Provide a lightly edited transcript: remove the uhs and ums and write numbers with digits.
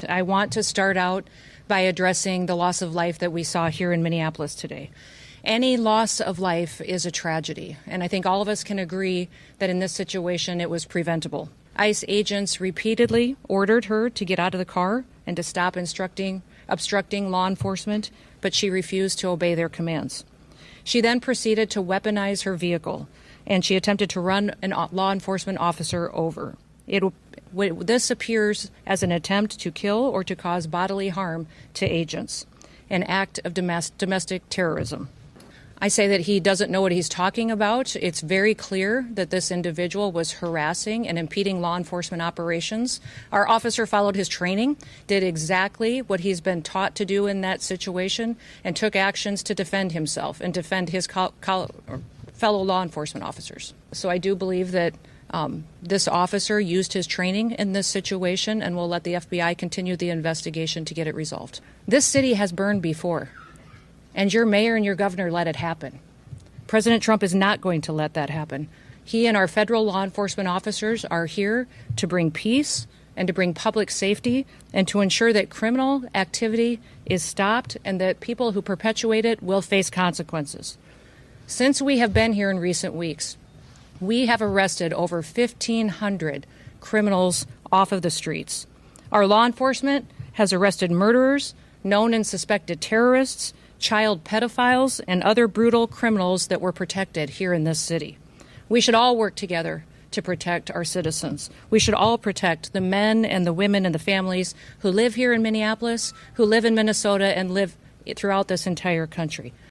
I want to start out by addressing the loss of life that we saw here in Minneapolis today. Any loss of life is a tragedy, and I think all of us can agree that in this situation it was preventable. ICE agents repeatedly ordered her to get out of the car and to stop obstructing law enforcement, but she refused to obey their commands. She then proceeded to weaponize her vehicle, and she attempted to run a law enforcement officer over. This appears as an attempt to kill or to cause bodily harm to agents, an act of domestic terrorism. I say that he doesn't know what he's talking about. It's very clear that this individual was harassing and impeding law enforcement operations. Our officer followed his training, did exactly what he's been taught to do in that situation, and took actions to defend himself and defend his fellow law enforcement officers. So I do believe that this officer used his training in this situation, and we'll let the FBI continue the investigation to get it resolved. This city has burned before, and your mayor and your governor let it happen. President Trump is not going to let that happen. He and our federal law enforcement officers are here to bring peace and to bring public safety and to ensure that criminal activity is stopped and that people who perpetuate it will face consequences. Since we have been here in recent weeks, we have arrested over 1,500 criminals off of the streets. Our law enforcement has arrested murderers, known and suspected terrorists, child pedophiles, and other brutal criminals that were protected here in this city. We should all work together to protect our citizens. We should all protect the men and the women and the families who live here in Minneapolis, who live in Minnesota, and live throughout this entire country.